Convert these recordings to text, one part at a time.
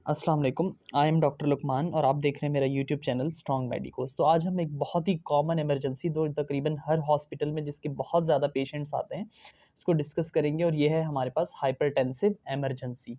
अस्सलाम वालेकुम। I am doctor Lukman और आप देख रहे हैं मेरा यूट्यूब चैनल स्ट्रॉन्ग मेडिकोस। तो आज हम एक बहुत ही कॉमन इमरजेंसी दो तकरीबन हर हॉस्पिटल में जिसके बहुत ज़्यादा पेशेंट्स आते हैं, इसको डिस्कस करेंगे और ये है हमारे पास हाइपरटेंसिव इमरजेंसी।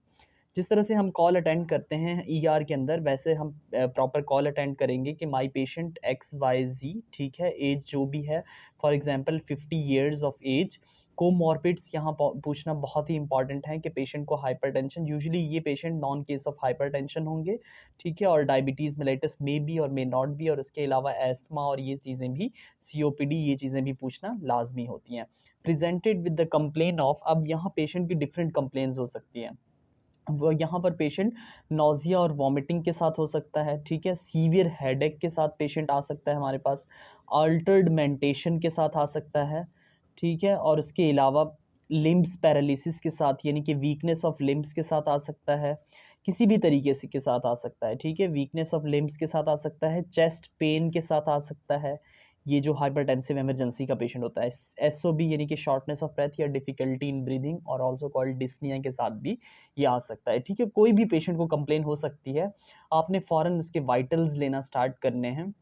जिस तरह से हम कॉल अटेंड करते हैं ईआर के अंदर, वैसे हम प्रॉपर कॉल अटेंड करेंगे कि my patient X Y Z, ठीक है, एज जो भी है, for example 50 years of age. Comorbids यहाँ पूछना बहुत ही इंपॉर्टेंट है कि पेशेंट को हाइपरटेंशन, यूजुअली ये patient known case of hypertension होंगे, ठीक है, और डायबिटीज़ मेलिटस मे बी और मे नॉट बी, और उसके अलावा एस्थमा और ये चीज़ें भी, सीओपीडी, ये चीज़ें भी पूछना लाजमी होती हैं। Presented with the complain of, अब यहाँ पेशेंट की डिफरेंट कंप्लेन्स हो सकती हैं। वो यहाँ पर पेशेंट नौजिया और वॉमिटिंग के साथ हो सकता है, ठीक है, सीवियर हेडेक के साथ पेशेंट आ सकता है हमारे पास, अल्टर्ड मेंटेशन के साथ आ सकता है, ठीक है, और उसके अलावा लिम्स पैरालिसिस के साथ, यानी कि वीकनेस ऑफ लिम्स के साथ आ सकता है, किसी भी तरीके से के साथ आ सकता है, ठीक है, वीकनेस ऑफ लिम्स के साथ आ सकता है, चेस्ट पेन के साथ आ सकता है। ये जो हाइपरटेंसिव इमरजेंसी का पेशेंट होता है, एसओबी यानी कि शॉर्टनेस ऑफ ब्रेथ या डिफिकल्टी इन ब्रीदिंग और आल्सो कॉल्ड डिस्निया के साथ भी ये आ सकता है, ठीक है। कोई भी पेशेंट को कंप्लेन हो सकती है, आपने फ़ौरन उसके वाइटल्स लेना स्टार्ट करने हैं।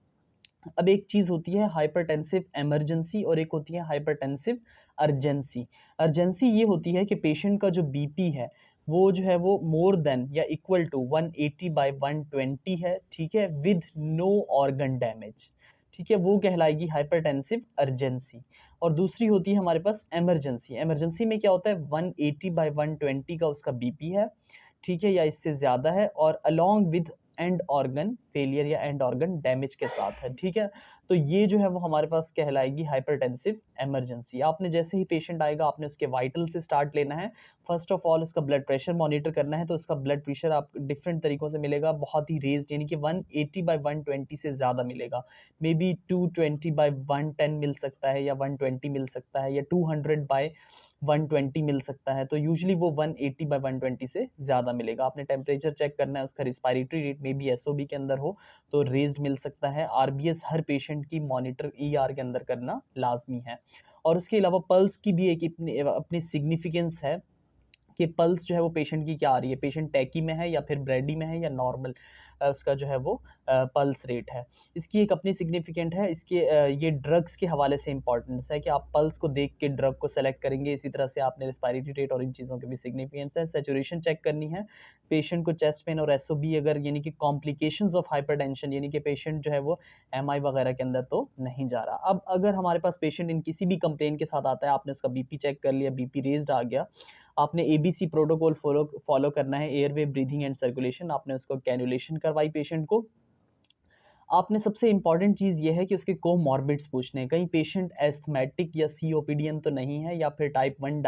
अब एक चीज़ होती है हाइपरटेंसिव इमरजेंसी और एक होती है हाइपरटेंसिव अर्जेंसी। अर्जेंसी ये होती है कि पेशेंट का जो बीपी है वो जो है वो मोर देन या इक्वल टू 180/120 है, ठीक है, विद नो ऑर्गन डैमेज, ठीक है, वो कहलाएगी हाइपरटेंसिव अर्जेंसी। और दूसरी होती है हमारे पास इमरजेंसी। इमरजेंसी में क्या होता है, 180/120 का उसका बीपी है, ठीक है, या इससे ज़्यादा है, और along with and organ failure या एंड ऑर्गन डैमेज के साथ है, ठीक है। तो ये जो है वो हमारे पास कहलाएगी हाइपरटेंसिव इमरजेंसी। आपने जैसे ही पेशेंट आएगा, आपने उसके वाइटल से स्टार्ट लेना है। फर्स्ट ऑफ ऑल उसका ब्लड प्रेशर मॉनिटर करना है, तो उसका ब्लड प्रेशर आप डिफरेंट तरीकों से मिलेगा, बहुत ही रेज्ड, यानी कि 180/120 से ज़्यादा मिलेगा। मे बी 220/110 मिल सकता है, या 120 मिल सकता है, या 200/120 मिल सकता है। तो यूजुअली वो 180/120 से ज़्यादा मिलेगा। आपने टेम्परेचर चेक करना है, उसका respiratory rate may be SOB के अंदर हो तो रेज्ड मिल सकता है। आरबीएस हर पेशेंट की मॉनिटर ईआर के अंदर करना लाजमी है। और उसके अलावा पल्स की भी एक अपनी अपनी सिग्निफिकेंस है कि पल्स जो है वो पेशेंट की क्या आ रही है, पेशेंट टैकी में है या फिर ब्रेडी में है या नॉर्मल उसका जो है वो पल्स रेट है। इसकी एक अपनी सिग्निफिकेंट है। इसके ये ड्रग्स के हवाले से इंपॉर्टेंस है कि आप पल्स को देख के ड्रग को सेलेक्ट करेंगे। इसी तरह से आपने रिस्पायरेटरी रेट और इन चीज़ों की भी सिग्निफिकेंस है। सैचुरेशन चेक करनी है। पेशेंट को चेस्ट पेन और एसओबी अगर, यानी कि कॉम्प्लिकेशंस ऑफ हाइपरटेंशन, यानी कि पेशेंट जो है वो एमआई वगैरह के अंदर तो नहीं जा रहा। अब अगर हमारे पास पेशेंट इन किसी भी कंप्लेन के साथ आता है, आपने उसका बीपी चेक कर लिया, बीपी रेज्ड आ गया, आपने एबीसी प्रोटोकॉल फॉलो करना है, एयरवे, ब्रीथिंग एंड सर्कुलेशन। आपने उसको कैनुलेशन करवाई पेशेंट को। आपने सबसे इंपॉर्टेंट चीज़ ये है कि उसके कोमॉर्बिड्स पूछने हैं। कहीं पेशेंट एस्थमेटिक या सीओपीडियन तो नहीं है, या फिर टाइप 1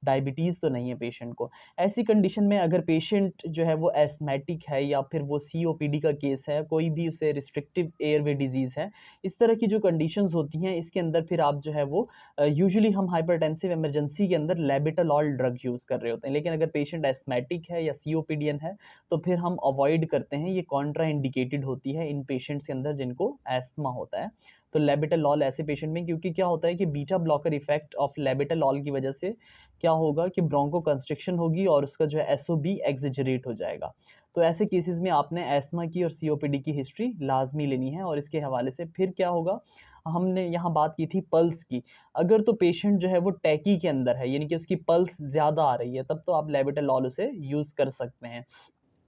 डायबिटीज़ तो नहीं है पेशेंट को। ऐसी कंडीशन में अगर पेशेंट जो है वो एस्थमेटिक है या फिर वो सीओपीडी का केस है, कोई भी उसे रिस्ट्रिक्टिव एयरवे डिजीज़ है, इस तरह की जो कंडीशंस होती हैं, इसके अंदर फिर आप जो है वो यूजुअली हम हाइपरटेंसिव इमरजेंसी के अंदर लेबेटालॉल ड्रग यूज़ कर रहे होते हैं। लेकिन अगर पेशेंट एस्थमेटिक है या सीओपीडियन है तो फिर हम अवॉइड करते हैं। ये कॉन्ट्रा इंडिकेटेड होती है इन पेशेंट्स के अंदर जिनको एस्थमा होता है। तो लेबेटालॉल ऐसे पेशेंट में, क्योंकि क्या होता है कि बीटा ब्लॉकर इफेक्ट ऑफ लेबेटालॉल की वजह से क्या होगा कि ब्रोंको कंस्ट्रिक्शन होगी और उसका जो है एसओबी एक्सेजरेट हो जाएगा। तो ऐसे केसेस में आपने एस्थमा की और सीओपीडी की हिस्ट्री लाजमी लेनी है। और इसके हवाले से फिर क्या होगा, हमने यहाँ बात की थी पल्स की। अगर तो पेशेंट जो है वो टैकी के अंदर है, यानी कि उसकी पल्स ज़्यादा आ रही है, तब तो आप लेबेटालॉल उसे यूज़ कर सकते हैं।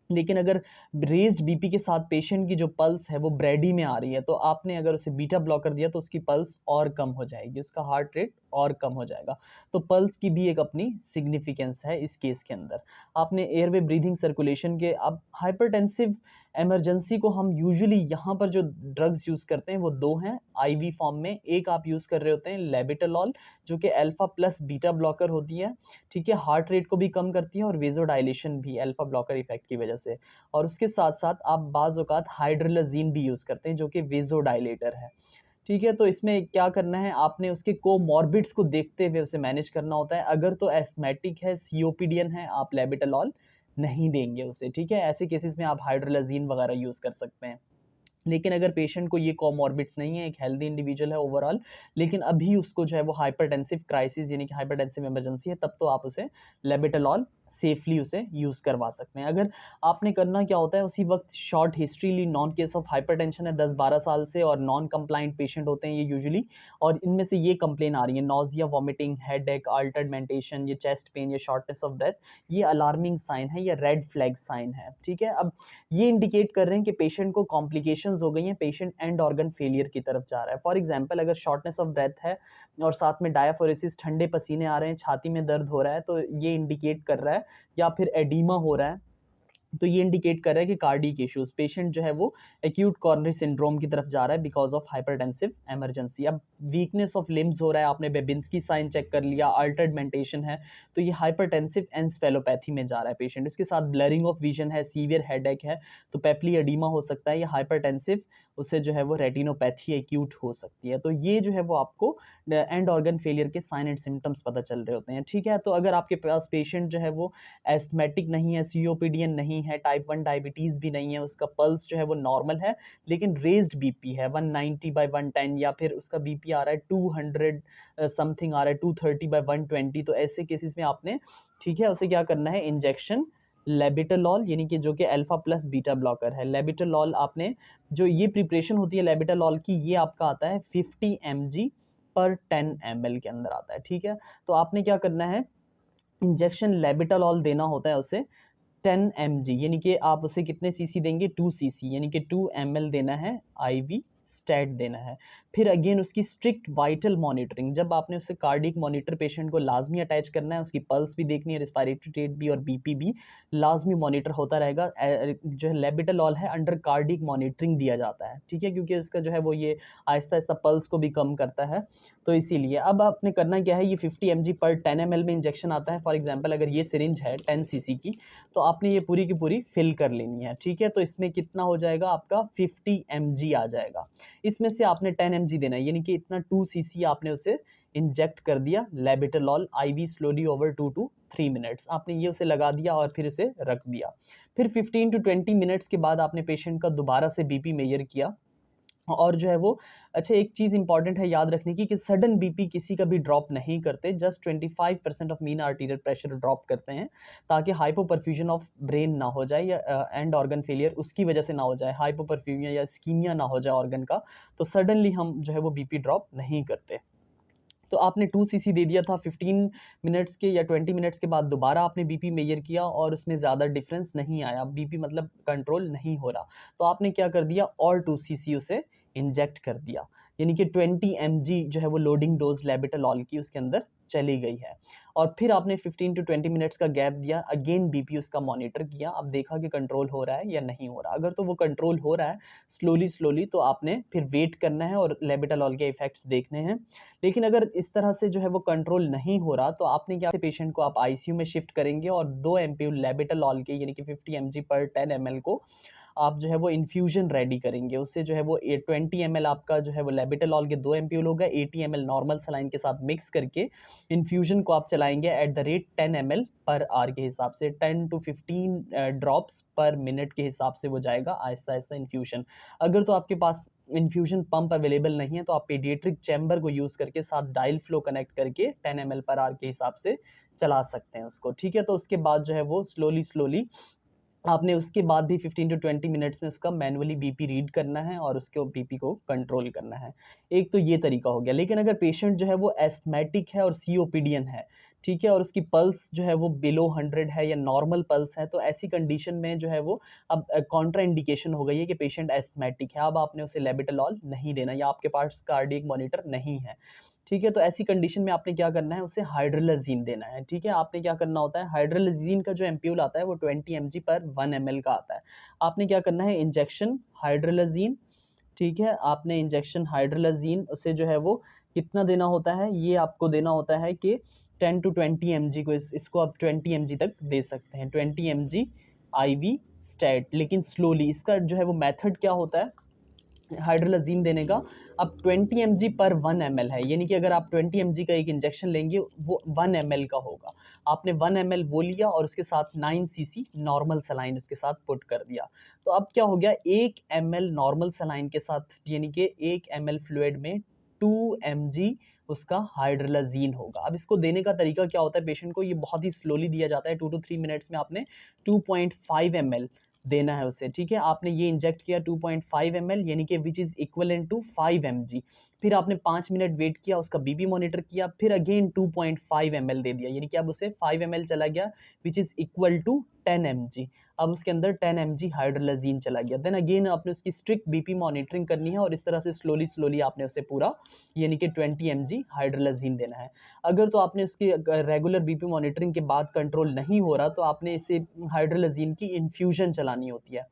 लेकिन अगर रेज़्ड बीपी के साथ पेशेंट की जो पल्स है वो ब्रेडी में आ रही है, तो आपने अगर उसे बीटा ब्लॉकर दिया तो उसकी पल्स और कम हो जाएगी, उसका हार्ट रेट और कम हो जाएगा। तो पल्स की भी एक अपनी सिग्निफिकेंस है इस केस के अंदर। आपने एयरवे, ब्रीथिंग, सर्कुलेशन के, अब हाइपरटेंसिव इमरजेंसी को हम यूजुअली यहाँ पर जो ड्रग्स यूज़ करते हैं वो 2 हैं आईवी फॉर्म में। एक आप यूज़ कर रहे होते हैं लेबेटालॉल, जो कि अल्फा प्लस बीटा ब्लॉकर होती है, ठीक है, हार्ट रेट को भी कम करती है और वेज़ोडाइलेशन भी अल्फा ब्लॉकर इफेक्ट की वजह से। और उसके साथ-साथ आप बाज़ औक़ात हाइड्रोलाज़ीन भी यूज़ करते हैं, जो कि वेज़ोडाइलेटर है, ठीक है। तो इसमें क्या करना है, आपने उसके कोमॉर्बिड्स को देखते हुए उसे मैनेज करना होता है। अगर तो एस्थमेटिक है, सीओपीडियन है, आप लेबेटालॉल नहीं देंगे उसे, ठीक है। ऐसे केसेस में आप हाइड्रोलाज़ीन वगैरह यूज़ कर सकते हैं। लेकिन अगर पेशेंट को ये कोमॉर्बिड्स नहीं है, एक हेल्दी इंडिविजुअल है ओवरऑल, लेकिन अभी उसको जो है वो हाइपरटेंसिव क्राइसिस, यानी कि हाइपरटेंसिव इमरजेंसी है, तब तो आप उसे लेबेटालॉल सेफली उसे यूज़ करवा सकते हैं। अगर आपने करना क्या होता है, उसी वक्त शॉर्ट हिस्ट्री ली, नॉन केस ऑफ हाइपरटेंशन है 10-12 साल से और नॉन कंप्लाइंट पेशेंट होते हैं ये यूजुअली, और इनमें से ये कंप्लेन आ रही है नॉजिया, वॉमिटिंग, हेडेक, अल्टर्ड मेंटेशन, ये चेस्ट पेन, ये शॉर्टनेस ऑफ ब्रेथ, ये अलार्मिंग साइन है, ये रेड फ्लैग साइन है। ठीक है, अब ये इंडिकेट कर रहे हैं कि पेशेंट को कॉम्प्लिकेशंस हो गई हैं, पेशेंट एंड ऑर्गन फेलियर की तरफ जा रहा है। फॉर एग्जांपल अगर शॉर्टनेस ऑफ ब्रेथ है और साथ में डायाफोरेसिस, ठंडे पसीने आ रहे हैं, छाती में दर्द हो रहा है, तो ये इंडिकेट कर रहा है, या फिर एडीमा हो रहा है, तो ये इंडिकेट कर रहा है कि कार्डिक इश्यूज, पेशेंट जो है वो एक्यूट कॉरोनरी सिंड्रोम की तरफ जा रहा है बिकॉज ऑफ हाइपरटेंसिव इमरजेंसी। अब वीकनेस ऑफ लिम्स हो रहा है, आपने बेबिंस्की साइन चेक कर लिया, अल्टर्ड मेंटेशन है, तो ये हाइपरटेंसिव एंसेफेलोपैथी में जा रहा है पेशेंट। इसके साथ ब्लरिंग ऑफ विजन है, सीवियर हेडेक है, तो पेप्ली एडीमा हो सकता है, ये हाइपरटेंसिव, उससे जो है वो रेटिनोपैथी एक्यूट हो सकती है। तो ये जो है वो आपको एंड ऑर्गन फेलियर के साइन एंड सिम्टम्स पता चल रहे होते हैं। ठीक है, तो अगर आपके पास पेशेंट जो है वो एस्थमेटिक नहीं है, सीओपीडियन नहीं है, टाइप 1 डायबिटीज़ भी नहीं है, उसका पल्स जो है वो नॉर्मल है लेकिन रेज्ड बीपी है 190/110, या फिर उसका बीपी आ रहा है 200 समथिंग आ रहा है 230 बाई 120, तो ऐसे केसेस में आपने, ठीक है, उसे क्या करना है, इंजेक्शन लेबिटालॉल, यानी कि जो कि अल्फा प्लस बीटा ब्लॉकर है, लेबिटालॉल आपने, जो ये प्रिपरेशन होती है लेबिटालॉल की, ये आपका आता है 50 mg पर 10 ml के अंदर आता है। ठीक है, तो आपने क्या करना है, इंजेक्शन लेबिटालॉल देना होता है उसे 10 mg, यानी कि आप उसे कितने सीसी देंगे, 2 सीसी, यानी कि 2 ml देना है, आईवी स्टैट देना है। फिर अगेन उसकी स्ट्रिक्ट वाइटल मॉनिटरिंग, जब आपने उससे कार्डिक मॉनिटर पेशेंट को लाजमी अटैच करना है, उसकी पल्स भी देखनी है, रिस्पायरेटरी रेट भी और बीपी भी लाजमी मॉनिटर होता रहेगा। जो है लेबिटालॉल है अंडर कार्डिक मॉनिटरिंग दिया जाता है। ठीक है, क्योंकि इसका जो है वो ये आहिस्ता आहिस्ता पल्स को भी कम करता है, तो इसीलिए अब आपने करना क्या है, ये 50 mg पर 10 ml में इंजेक्शन आता है। फॉर एग्जाम्पल अगर ये सिरिंज है 10 सीसी की, तो आपने ये पूरी की पूरी फिल कर लेनी है। ठीक है, तो इसमें कितना हो जाएगा आपका 50 mg आ जाएगा, इसमें से आपने 10 mg देना है, यानी कि इतना 2 सीसी आपने उसे इंजेक्ट कर दिया labetalol IV slowly over 2 to 3 minutes, आपने ये उसे लगा दिया और फिर उसे रख दिया। फिर 15 to 20 मिनट्स के बाद आपने पेशेंट का दोबारा से बीपी मेजर किया, और जो है वो, अच्छा एक चीज़ इंपॉर्टेंट है याद रखने की कि सडन बीपी किसी का भी ड्रॉप नहीं करते, just 25% of mean arterial pressure drop करते हैं, ताकि हाइपोपरफ्यूजन ऑफ ब्रेन ना हो जाए, या एंड ऑर्गन फेलियर उसकी वजह से ना हो जाए, हाइपोपरफ्यूजन या स्कीमिया ना हो जाए ऑर्गन का, तो सडनली हम जो है वो बीपी ड्रॉप नहीं करते। तो आपने 2 सीसी दे दिया था, 15 मिनट्स के या 20 मिनट्स के बाद दोबारा आपने बीपी मेजर किया और उसमें ज़्यादा डिफरेंस नहीं आया, बीपी मतलब कंट्रोल नहीं हो रहा, तो आपने क्या कर दिया, और 2 सीसी उसे इंजेक्ट कर दिया, यानी कि 20 mg जो है वो लोडिंग डोज लेबिटालॉल की उसके अंदर चली गई है। और फिर आपने 15 to 20 मिनट्स का गैप दिया, अगेन बीपी उसका मॉनिटर किया, अब देखा कि कंट्रोल हो रहा है या नहीं हो रहा। अगर तो वो कंट्रोल हो रहा है स्लोली स्लोली, तो आपने फिर वेट करना है और लेबिटालॉल के इफेक्ट्स देखने हैं। लेकिन अगर इस तरह से जो है वो कंट्रोल नहीं हो रहा, तो आपने क्या, पेशेंट को आप आईसीयू में शिफ्ट करेंगे और 2 एमपीयू लेबिटालॉल के, यानी कि 50 mg पर 10 ml को आप जो है वो इन्फ्यूजन रेडी करेंगे, उससे जो है वो 20 ml आपका जो है वो लेबिटालॉल के 2 एमपीयूल होगा, 80 ml नॉर्मल सलाइन के साथ मिक्स करके इन्फ्यूजन को आप चलाएंगे at the rate 10 ml per our के हिसाब से, 10 to 15 ड्रॉप्स पर मिनट के हिसाब से वो जाएगा आहिस्ता आहिस्ता इन्फ्यूजन। अगर तो आपके पास इन्फ्यूजन पंप अवेलेबल नहीं है, तो आप पीडियाट्रिक चैम्बर को यूज़ करके साथ डायल फ्लो कनेक्ट करके 10 ml पर आवर के हिसाब से चला सकते हैं उसको। ठीक है, तो उसके बाद जो है वो स्लोली स्लोली आपने उसके बाद भी 15 to 20 मिनट्स में उसका मैनुअली बीपी रीड करना है और उसके बीपी को कंट्रोल करना है। एक तो ये तरीका हो गया। लेकिन अगर पेशेंट जो है वो एस्थमेटिक है और सीओपीडियन है, ठीक है, और उसकी पल्स जो है वो बिलो 100 है या नॉर्मल पल्स है, तो ऐसी कंडीशन में जो है वो अब कॉन्ट्रा इंडिकेशन हो गई है कि पेशेंट एस्थमेटिक है, अब आपने उसे लेबिटालॉल नहीं देना, या आपके पास कार्डियक मॉनिटर नहीं है। ठीक है, तो ऐसी कंडीशन में आपने क्या करना है, उसे हाइड्रोलाजीन देना है। ठीक है, आपने क्या करना होता है, हाइड्रोलाजीन का जो एम्प्यूल आता है वो 20 mg पर 1 ml का आता है। आपने क्या करना है, इंजेक्शन हाइड्रोलाजीन, ठीक है, आपने इंजेक्शन हाइड्रोलाजीन उसे जो है वो कितना देना होता है, ये आपको देना होता है कि 10 to 20 mg को, इसको आप 20 mg तक दे सकते हैं, 20 mg आईवी स्टैट, लेकिन स्लोली। इसका जो है वो मेथड क्या होता है हाइड्रोलाजीन देने का, अब 20 mg पर 1 ml है, यानी कि अगर आप 20 mg का एक इंजेक्शन लेंगे वो 1 ml का होगा, आपने 1 ml वो लिया और उसके साथ 9 सीसी नॉर्मल सलाइन उसके साथ पुट कर दिया। तो अब क्या हो गया, 1 ml नॉर्मल सलाइन के साथ, यानी कि 1 ml फ्लूइड में 2 mg उसका हाइड्रोलाजीन होगा। अब इसको देने का तरीका क्या होता है पेशेंट को, ये बहुत ही स्लोली दिया जाता है, 2 to 3 मिनट्स में आपने 2.5 ml देना है उसे, ठीक है। आपने ये इंजेक्ट किया 2.5 ml, यानी कि which is equivalent to 5 mg। फिर आपने 5 मिनट वेट किया, उसका बीपी मॉनिटर किया, फिर अगेन 2.5 ml दे दिया, यानी कि अब उसे 5 ml चला गया which is equal to 10 mg। अब उसके अंदर 10 mg हाइड्रोलाजीन चला गया। देन अगेन आपने उसकी स्ट्रिक्ट बीपी मॉनिटरिंग करनी है और इस तरह से स्लोली स्लोली आपने उसे पूरा यानी कि 20 mg हाइड्रोलाजीन देना है। अगर तो आपने उसकी रेगुलर बीपी मॉनिटरिंग के बाद कंट्रोल नहीं हो रहा तो आपने इसे हाइड्रोलाजीन की इन्फ्यूजन चलानी होती है।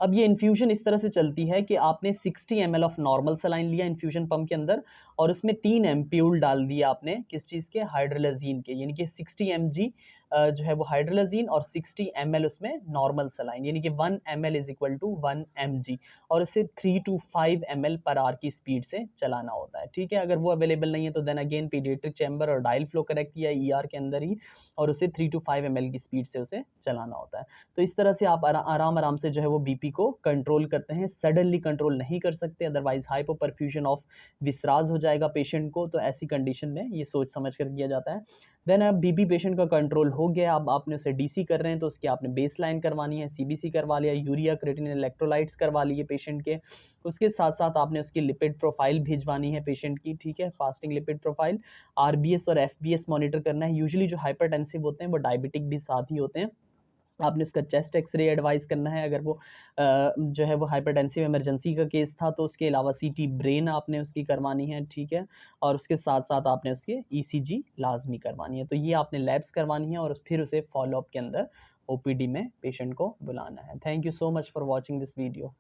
अब ये इन्फ्यूजन इस तरह से चलती है कि आपने 60 ml ऑफ नॉर्मल सलाइन लिया इन्फ्यूजन पंप के अंदर और उसमें 3 एम्प्यूल डाल दिया आपने किस चीज़ के, हाइड्रोलाजीन के, यानी कि 60 mg जो है वो हाइड्रोलाजीन और 60 ml उसमें नॉर्मल सलाइन, यानी कि 1 ml is equal to 1 mg और उसे 3 to 5 ml पर आवर की स्पीड से चलाना होता है, ठीक है। अगर वो अवेलेबल नहीं है तो देन अगेन पीडियाट्रिक चैम्बर और डायल फ्लो करेक्ट किया ईआर के अंदर ही और उसे 3 to 5 ml की स्पीड से उसे चलाना होता है। तो इस तरह से आप आराम आराम से जो है वो बीपी को कंट्रोल करते हैं। सडनली कंट्रोल नहीं कर सकते, अदरवाइज हाइपोपरफ्यूजन ऑफ विसराज हो जाएगा पेशेंट को, तो ऐसी कंडीशन में ये सोच समझ कर किया जाता है। देन अब बीपी पेशेंट का कंट्रोल हो गया, अब आपने उसे डीसी कर रहे हैं तो उसकी आपने बेस लाइन करवानी है, सीबीसी करवा लिया, यूरिया क्रिएटिनिन इलेक्ट्रोलाइट्स करवा लिए पेशेंट के। उसके साथ साथ आपने उसकी लिपिड प्रोफाइल भिजवानी है पेशेंट की, ठीक है, फास्टिंग लिपिड प्रोफाइल। आरबीएस और एफबीएस मॉनिटर करना है। यूजुअली जो हाइपरटेंसिव होते हैं वो डायबिटिक भी साथ ही होते हैं। आपने उसका चेस्ट एक्सरे एडवाइस करना है, अगर वो जो है वो हाइपरटेंसिव इमरजेंसी का केस था तो उसके अलावा सीटी ब्रेन आपने उसकी करवानी है, ठीक है, और उसके साथ साथ आपने उसके ईसीजी लाजमी करवानी है। तो ये आपने लैब्स करवानी है और फिर उसे फॉलोअप के अंदर ओपीडी में पेशेंट को बुलाना है। Thank you so much for watching this video.